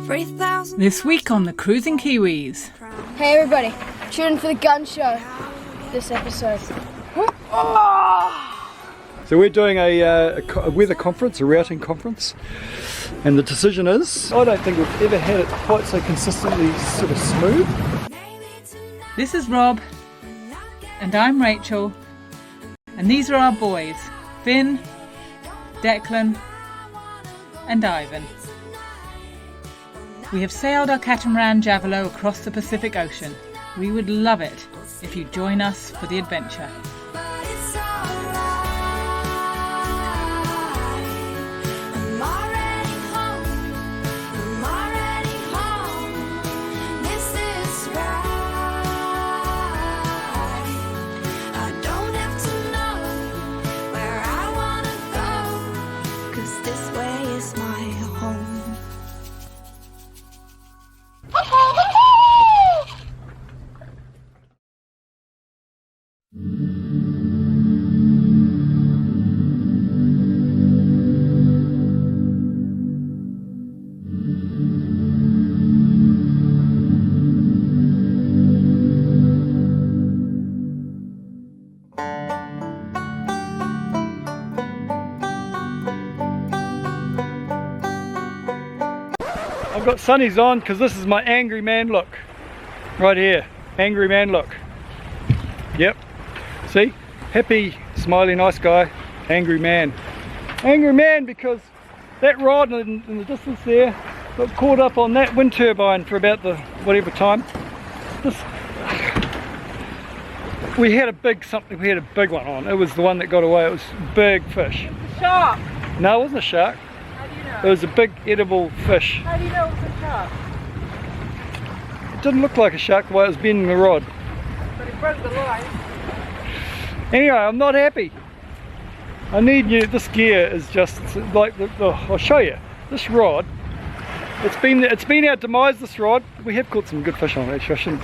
This week on the Cruising Kiwis. Hey everybody, tune in for the gun show this episode. So we're doing a weather conference, a routing conference, and the decision is, I don't think we've ever had it quite so consistently sort of smooth. This is Rob, and I'm Rachel, and these are our boys, Finn, Declan, and Ivan. We have sailed our catamaran Javelot across the Pacific Ocean. We would love it if you join us for the adventure. I've got sunnies on because this is my angry man look. Right here, angry man look. Yep, see? Happy, smiley, nice guy, angry man. Angry man because that rod in the distance there got caught up on that wind turbine for about the whatever time. We had a big one on. It was the one that got away. It was a big fish. It's a shark! No, it wasn't a shark. How do you know? It was a big edible fish. How do you know it was a shark? It didn't look like a shark the way it was bending the rod. But it broke the line. Anyway, I'm not happy. I need you. This gear is just like I'll show you. This rod. It's been our demise. This rod. We have caught some good fish on it. Actually,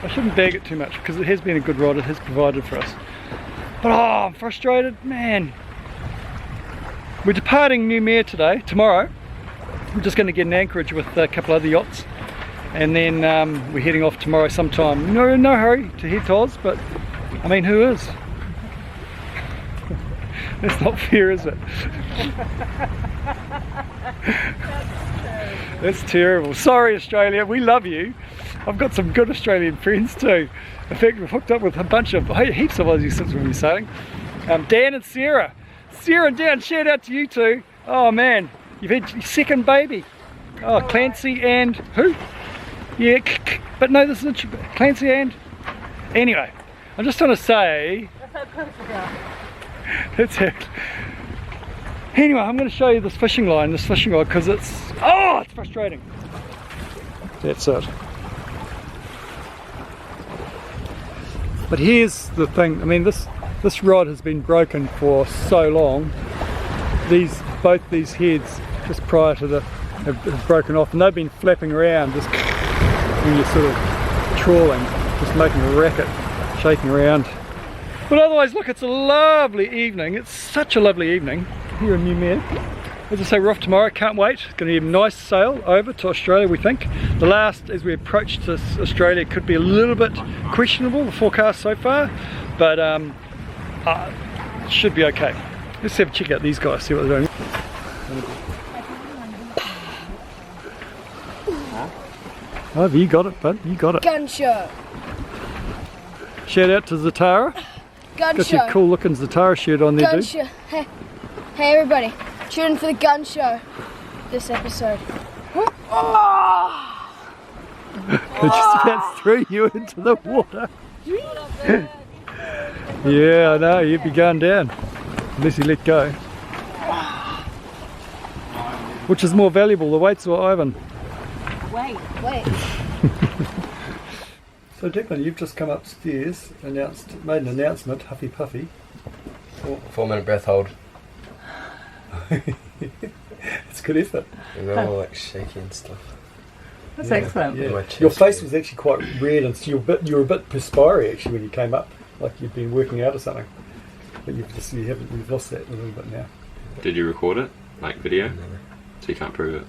I shouldn't bag it too much because it has been a good rod. It has provided for us. But I'm frustrated, man. We're departing Noumea tomorrow. We're just going to get an anchorage with a couple other yachts, and then we're heading off tomorrow sometime. No hurry to head to Oz, but I mean, who is? That's not fair, is it? That's terrible. Sorry, Australia, we love you. I've got some good Australian friends too. In fact, we've hooked up with a bunch of heaps of Aussies since we've been sailing. Dan and Sarah. Sarah and Dan, shout out to you two. Oh man, you've had your second baby. Oh, Clancy and who? Yeah, but no, this isn't Clancy and. Anyway, I'm just trying to say. That's it. Anyway, I'm going to show you this fishing rod because it's frustrating. That's it. But here's the thing. I mean, this rod has been broken for so long. Both these heads just prior to have broken off, and they've been flapping around just when you're sort of trawling, just making a racket, shaking around. But otherwise, look, it's a lovely evening. It's such a lovely evening here in Noumea. As I say, we're off tomorrow. Can't wait. It's going to be a nice sail over to Australia, we think. The last, as we approach to Australia, could be a little bit questionable, the forecast so far, but it should be okay. Let's have a check out these guys, see what they're doing. Oh, have you got it, bud? You got it. Gun show. Shout out to Zatara. Gun Got show. your cool looking Zatara shirt on there, Gun dude. show. Hey everybody, tune in for the gun show this episode. They just about threw you into the water. Yeah, I know, you'd be going down unless you let go. Which is more valuable, the weights or Ivan? Wait. So Declan, you've just come upstairs, made an announcement, huffy puffy. 4-minute breath hold. It's good effort. And they're all like shaky and stuff. That's excellent. Yeah. Your face was actually quite red, and so you were a bit perspiry actually when you came up, like you'd been working out or something. But you've lost that a little bit now. Did you record it, like video? Never. So you can't prove it.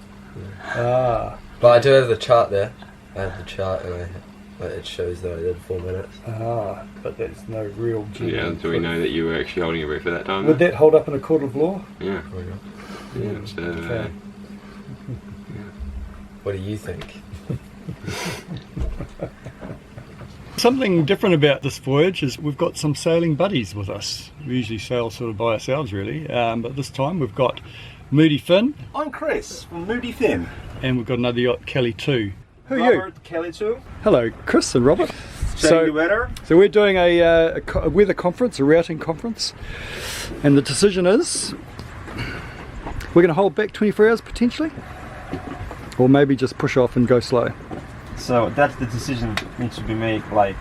Ah. But I do have the chart there. I have the chart and it shows that I did 4 minutes. Ah, but that's no real genuine. Yeah, do we know that you were actually holding your breath at that time? Would that hold up in a court of law? Yeah. Yeah. It's, Okay. What do you think? Something different about this voyage is we've got some sailing buddies with us. We usually sail sort of by ourselves really, but this time we've got Moody Finn. I'm Chris from Moody Finn. And we've got another yacht, Calle too. Who are you? Robert, Kelly too. Hello, Chris and Robert. Checking the weather. So we're doing a weather conference, a routing conference, and the decision is we're going to hold back 24 hours potentially, or maybe just push off and go slow. So that's the decision that needs to be made, like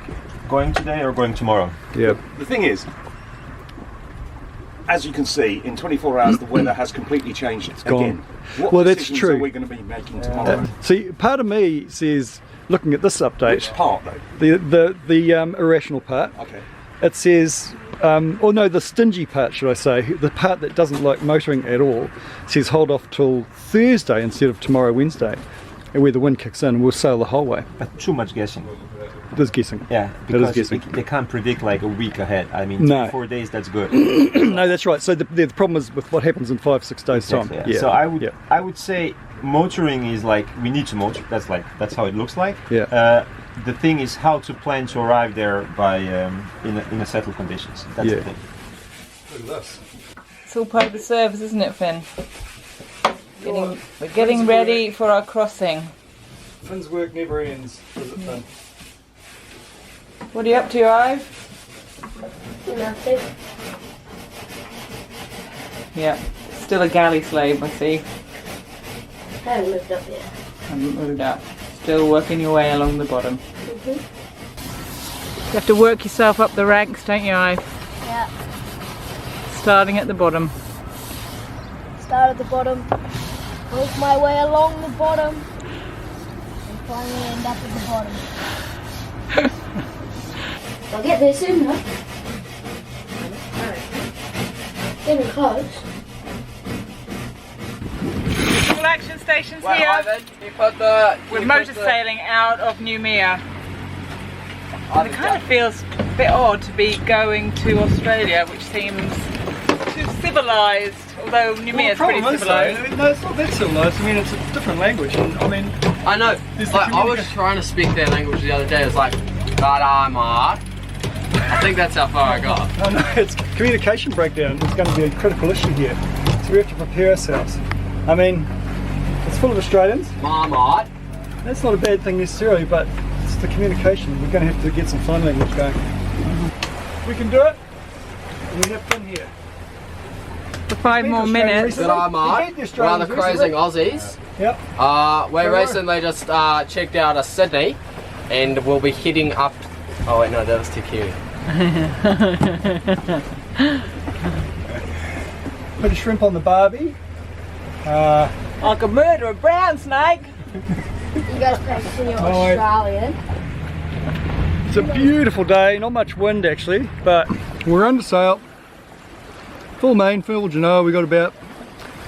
going today or going tomorrow. Yeah. The thing is, as you can see, in 24 hours the weather has completely changed again. What Well, that's decisions true. are we going to be making tomorrow? See, part of me says, looking at this update, Which part though? the irrational part, Okay. it says, or no, the stingy part, should I say, the part that doesn't like motoring at all, says hold off till Thursday instead of tomorrow, Wednesday, and where the wind kicks in, we'll sail the whole way. But too much guessing. It is guessing. Yeah, It is because guessing. they can't predict like a week ahead. I mean, No. 4 days, that's good. No, that's right. So the problem is with what happens in 5-6 days time. Exactly, Yeah. So yeah. I would say motoring is like, we need to motor. That's how it looks like. Yeah. The thing is how to plan to arrive there by in a settled conditions. That's Yeah. the thing. Look at this. It's all part of the service, isn't it, Finn? We're getting ready for our crossing. Finn's work never ends, does it, Finn? What are you up to, Ive? Nothing. Yeah, still a galley slave, I see. I haven't moved up yet. Haven't moved up. Still working your way along the bottom. Mm-hmm. You have to work yourself up the ranks, don't you, Ive? Yeah. Starting at the bottom. Start at the bottom. Work my way along the bottom. And finally end up at the bottom. I'll get there soon, though. Getting close. All action stations here. With motor sailing out of Noumea. And it kind of feels a bit odd to be going to Australia, which seems too civilised, although Noumea is pretty civilised. No, it's not that civilised. I mean, it's a different language. And, I mean, I know. There's Like, the I was trying to speak their language the other day. It's like, I think that's how far I got. oh no, it's communication breakdown. It's going to be a critical issue here. So we have to prepare ourselves. I mean, it's full of Australians. Marmite. That's not a bad thing necessarily, but it's the communication. We're going to have to get some sign language going. We can do it. And we have Finn here. For 5 more minutes. G'day, mate. We're on the cruising Aussies. Yep. We recently just checked out of Sydney, and we'll be heading up. Oh wait, no, that was too cute. Put a shrimp on the barbie. I could murder a brown snake. You gotta practice in your Oh, wait. Australian. It's a beautiful day, not much wind actually, but we're under sail. Full main, full Genoa. We got about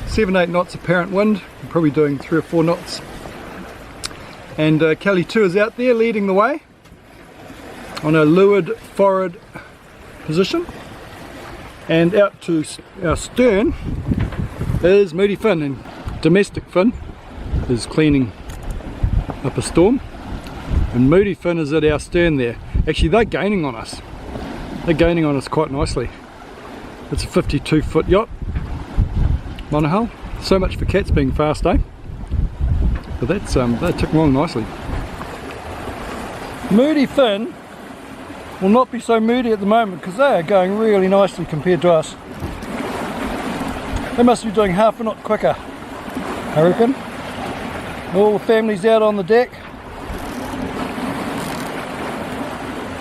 7-8 knots apparent wind. We're probably doing 3 or 4 knots. And Calle 2 is out there leading the way on a leeward forward position. And out to our stern is Moody Finn, and domestic Finn is cleaning up a storm. And Moody Finn is at our stern there. Actually, they're gaining on us. They're gaining on us quite nicely. It's a 52-foot yacht, monohull. So much for cats being fast, eh? But that's they're ticking along nicely. Moody Finn will not be so moody at the moment because they are going really nicely compared to us. They must be doing half a knot quicker, I reckon. All the families out on the deck,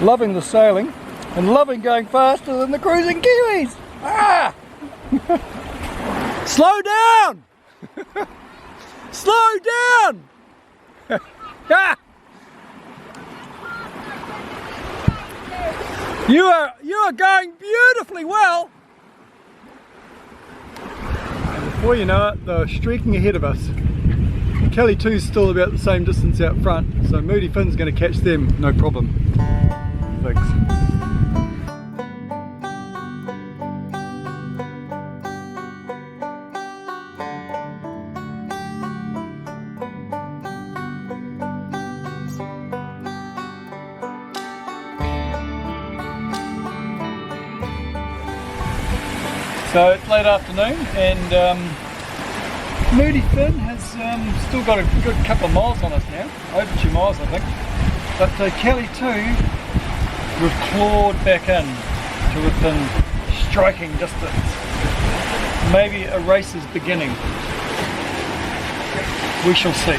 loving the sailing and loving going faster than the cruising Kiwis. Ah! Slow down! Slow down! Ah! You are going beautifully well. And before you know it, they're streaking ahead of us. Calle 2 is still about the same distance out front, so Moody Finn's going to catch them, no problem. Thanks. So it's late afternoon and Moody Finn has still got a good couple of miles on us now, over 2 miles I think. But Calle 2, we've clawed back in to within striking distance. Maybe a race is beginning. We shall see.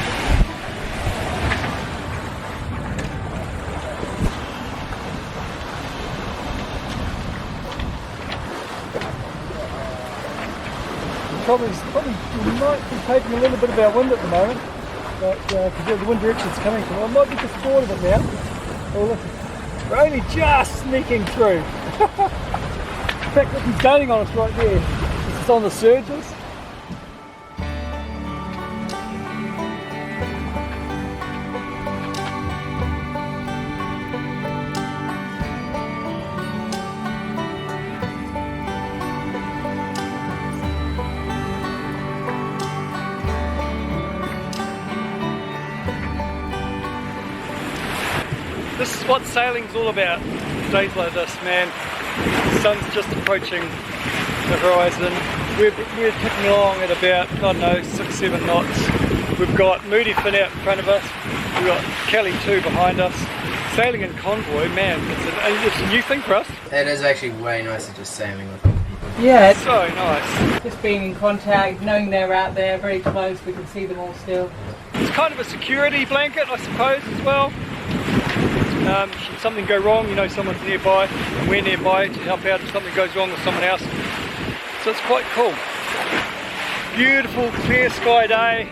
Probably we might be taking a little bit of our wind at the moment, but because the wind direction's coming from, I might be just bored of it now. Oh look, we're only just sneaking through. In fact, look, he's gaining on us right there. This is on the surges. This is what sailing's all about, days like this, man. The sun's just approaching the horizon. We're ticking along at about, I don't know, 6-7 knots. We've got Moody Finn out in front of us. We've got Calle 2 behind us. Sailing in convoy, man, it's a new thing for us. It is actually way nicer just sailing with other people. Yeah, it's So nice. just being in contact, knowing they're out there, very close, we can see them all still. It's kind of a security blanket, I suppose, as well. Should something go wrong, you know someone's nearby, and we're nearby to help out if something goes wrong with someone else. So it's quite cool. Beautiful, clear sky day.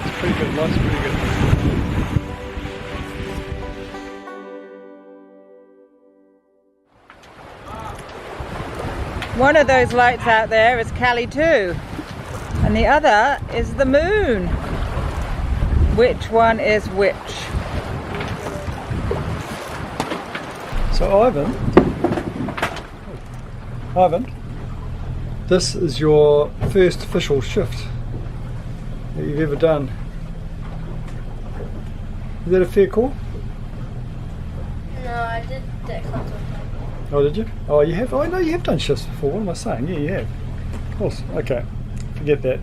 It's pretty good, life's pretty good. One of those lights out there is Calle 2 and the other is the moon. Which one is which? So Ivan, this is your first official shift that you've ever done. Is that a fair call? No, I did that a couple of times. Oh, did you? Oh, you have? Oh, no, you have done shifts before. What am I saying? Yeah, you have. Of course. Okay. Forget that.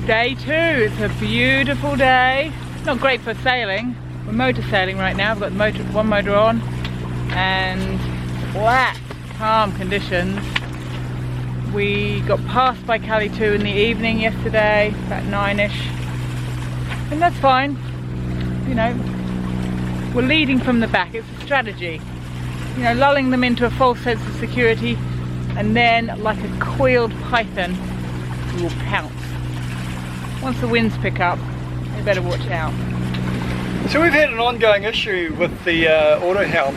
Day 2, it's a beautiful day. Not great for sailing. We're motor sailing right now. We've got one motor on and flat, calm conditions. We got passed by Calle 2 in the evening yesterday, about 9ish. And that's fine, you know, we're leading from the back, it's a strategy. You know, lulling them into a false sense of security and then, like a coiled python, we will pounce. Once the winds pick up, you better watch out. So we've had an ongoing issue with the auto helm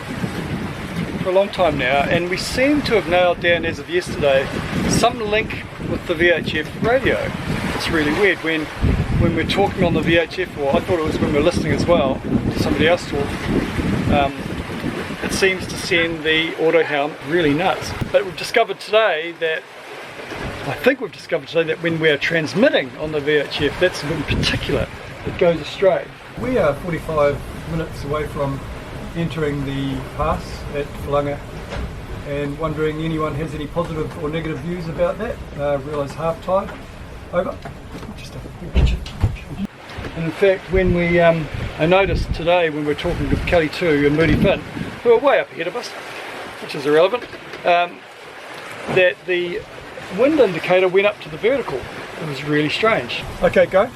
for a long time now, and we seem to have nailed down, as of yesterday, some link with the VHF radio. It's really weird when we're talking on the VHF, or I thought it was when we're listening as well to somebody else talk, it seems to send the auto helm really nuts. But we've discovered today that, when we're transmitting on the VHF, that's in particular, it goes astray. We are 45 minutes away from entering the pass at Whalanga, and wondering anyone has any positive or negative views about that. Realise half tide. Over. Just a picture. And in fact, when we, I noticed today when we were talking with Calle 2 and Moody Finn, who are way up ahead of us, which is irrelevant, that the wind indicator went up to the vertical. It was really strange. Okay, go.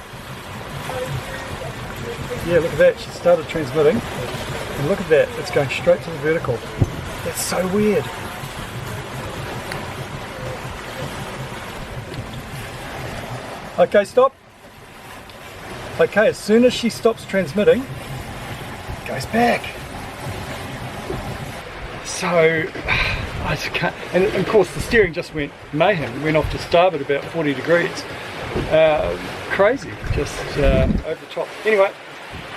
Yeah, look at that. She started transmitting. And look at that. It's going straight to the vertical. That's so weird. Okay, stop. Okay, as soon as she stops transmitting, it goes back. So, I just can't, and of course the steering just went mayhem. It went off to starboard about 40 degrees. Crazy, just over the top. Anyway,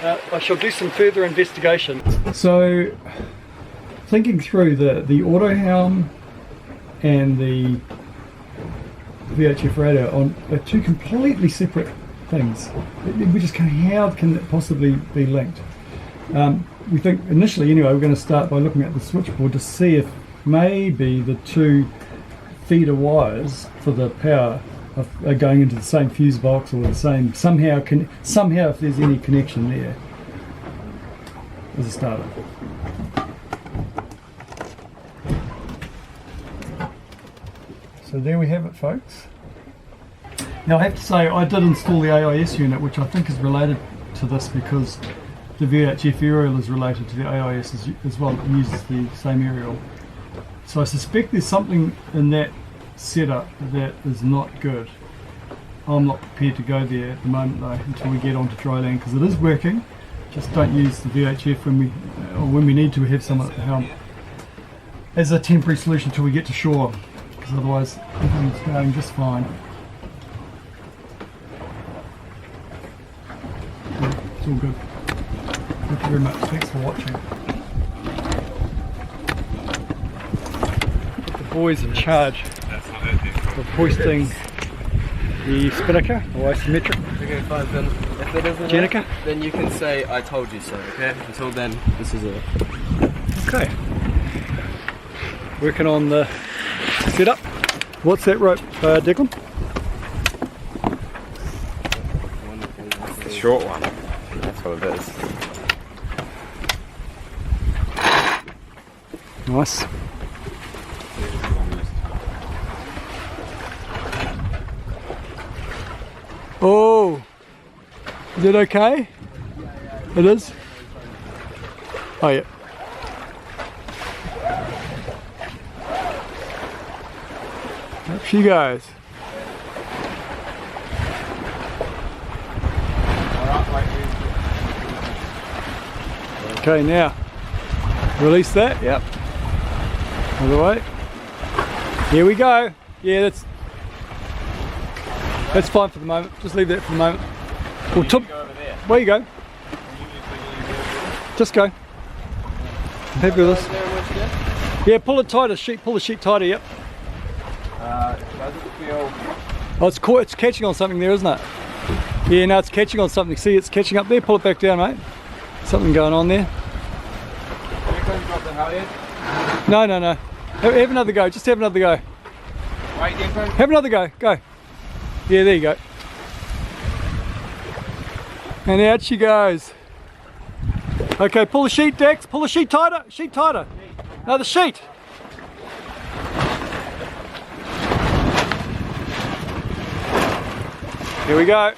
I shall do some further investigation. So, thinking through the auto helm and the VHF radar are two completely separate things. We just can't, how can it possibly be linked? We think initially anyway we're going to start by looking at the switchboard to see if maybe the two feeder wires for the power are going into the same fuse box or the same, somehow if there's any connection there as a starter. So there we have it, folks. Now I have to say I did install the AIS unit, which I think is related to this because the VHF aerial is related to the AIS as well. It uses the same aerial. So I suspect there's something in that setup that is not good. I'm not prepared to go there at the moment though until we get onto dry land, because it is working. Just don't use the VHF when we need to have someone at the helm as a temporary solution until we get to shore, because otherwise everything's going just fine. It's all good. Thank you very much. Thanks for watching. The boys in charge of hoisting the spinnaker or isometric. Okay, fine. Then if it isn't Jenica? then you can say I told you so. Okay. Until then, this is it. Okay. Working on the setup. What's that rope, Declan? The short one. That's what it is. Nice. Oh, is it okay? It is? Oh yeah. Up she goes. Okay, now release that. Yep. Other way. Here we go. Yeah, that's fine for the moment. Just leave that for the moment. We'll where you go? Just go. I'm happy with this. Yeah, pull it tighter. Pull the sheet tighter. Yep. Oh, it's catching on something there, isn't it? Yeah, no, it's catching on something. See, it's catching up there. Pull it back down, mate. Something going on there. No. Have another go. Just have another go. Have another go. Go. Yeah, there you go. And out she goes. Okay, pull the sheet, Dex. Pull the sheet tighter. Sheet tighter. No, the sheet. Here we go.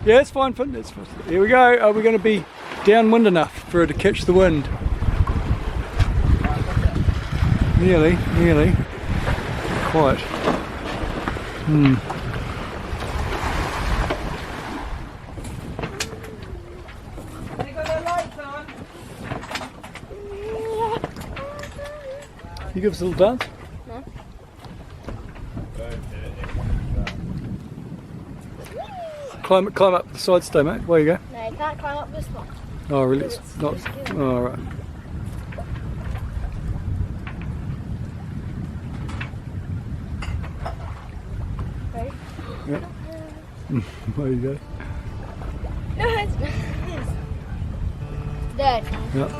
Yeah, it's fine, Finn. It's fine. Here we go. Are we going to be downwind enough for her to catch the wind? Nearly. Quite. They got their lights on. You give us a little dance? No. Climb up the side stay, mate. Where you go? No, you can't climb up this one. Oh, really? It's not. Oh, right. Ready? Yep. There you go. No, it's dead. Yep.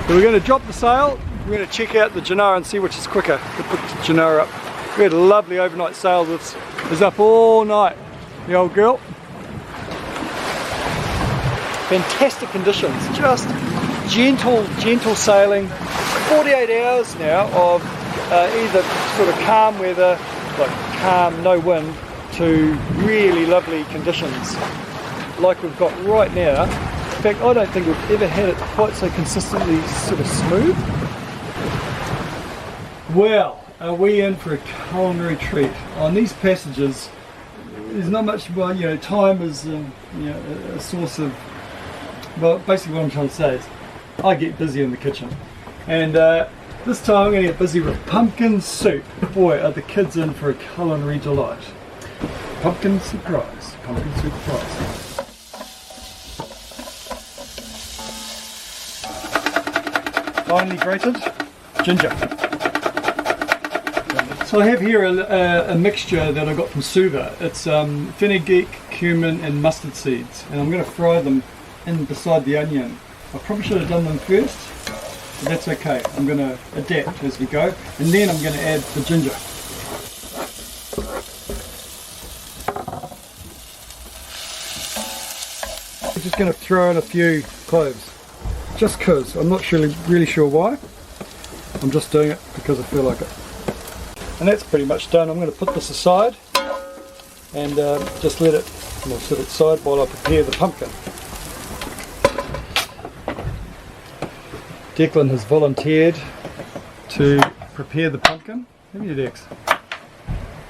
So we're going to drop the sail, we're going to check out the Janara and see which is quicker to put the Janara up. We had a lovely overnight sail that was up all night, the old girl. Fantastic conditions, just gentle sailing. 48 hours now of either sort of calm weather, like calm, no wind, into really lovely conditions like we've got right now. In fact, I don't think we've ever had it quite so consistently sort of smooth. Well, are we in for a culinary treat? On these passages, there's not much, well, you know, time is a source of, well, basically what I'm trying to say is I get busy in the kitchen. And this time I'm going to get busy with pumpkin soup. Boy, are the kids in for a culinary delight. Pumpkin surprise. Pumpkin soup surprise. Finely grated ginger. So I have here a mixture that I got from Suva. It's fenugreek, cumin and mustard seeds. And I'm going to fry them in beside the onion. I probably should have done them first. But that's okay, I'm going to adapt as we go, and then I'm going to add the ginger. I'm just going to throw in a few cloves, just because, I'm not really sure why. I'm just doing it because I feel like it. And that's pretty much done. I'm going to put this aside and just let it sit aside while I prepare the pumpkin. Declan has volunteered to prepare the pumpkin. Give me your Dex.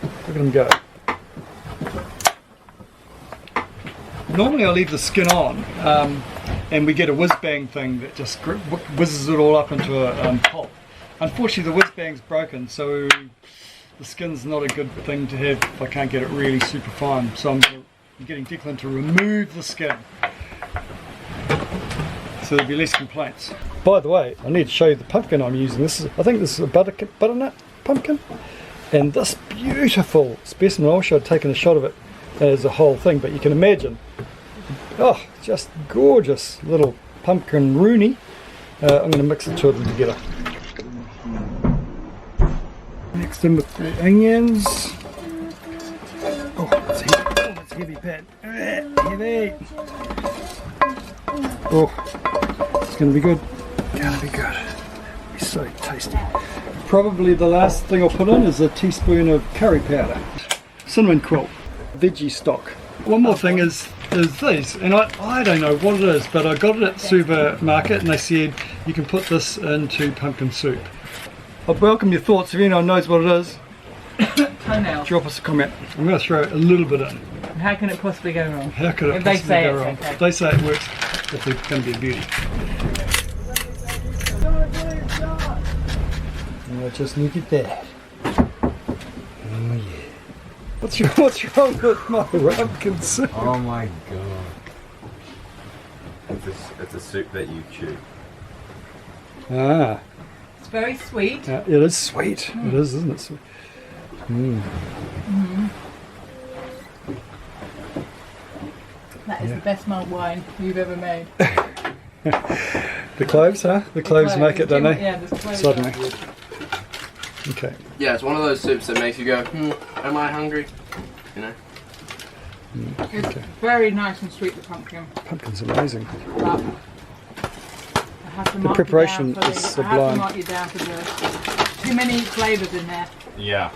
Look at him go. Normally I leave the skin on and we get a whiz-bang thing that just whizzes it all up into a pulp. Unfortunately the whiz-bang's broken, so the skin's not a good thing to have if I can't get it really super fine. So I'm getting Declan to remove the skin, so there'll be less complaints. By the way, I need to show you the pumpkin I'm using. I think this is a butternut pumpkin, and this beautiful specimen. I wish I'd taken a shot of it as a whole thing, but you can imagine, oh, just gorgeous little pumpkin rooney. I'm going to mix the two of them together. Mixed in with the onions. Oh, it's heavy, Pat. Heavy. Oh, it's going to be good. Gonna be good. It's so tasty. Probably the last thing I'll put in is a teaspoon of curry powder. Cinnamon quilt. Veggie stock. One more thing is these, and I don't know what it is, but I got it at the supermarket and they said you can put this into pumpkin soup. I'd welcome your thoughts if anyone knows what it is. Toenails. Drop us a comment. I'm going to throw a little bit in. How can it possibly go wrong? How could it if they possibly say go it's wrong? okay. If they say it works, if they're going to be a beauty. Oh, just look at that. Oh yeah. What's wrong with my pumpkin soup? Oh my god. It's a soup that you chew. Ah. It's very sweet. It is sweet. It is, isn't it? Sweet. That is the best mulled wine you've ever made. The cloves, huh? The cloves make it, don't they? Yeah, there's cloves. Suddenly. Okay. Yeah, it's one of those soups that makes you go, am I hungry? You know? It's very nice and sweet, the pumpkin. Pumpkin's amazing. But I have to The preparation is I have sublime. to mark you down for the too many flavours in there. Yeah.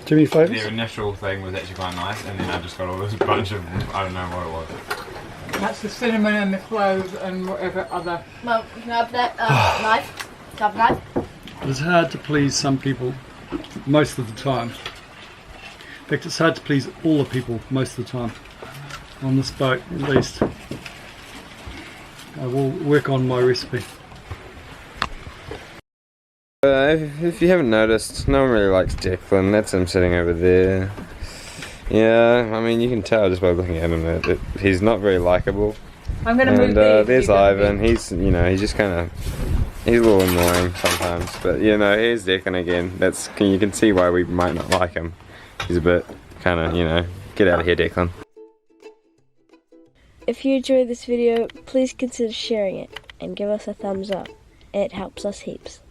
Too many flavours? Their initial thing was actually quite nice, and then I just got all this bunch of, I don't know what it was. That's the cinnamon and the cloves and whatever other. Mum, can I have that knife? Can I have a knife? It's hard to please some people most of the time. In fact, it's hard to please all the people most of the time. On this boat, at least. I will work on my recipe. If you haven't noticed, no one really likes Declan. That's him sitting over there. Yeah, I mean, you can tell just by looking at him that he's not very likable. I'm going to move And these. there's Ivan. He's just kind of, he's a little annoying sometimes. But here's Declan again. You can see why we might not like him. He's a bit kind of, get out of here, Declan. If you enjoyed this video, please consider sharing it and give us a thumbs up. It helps us heaps.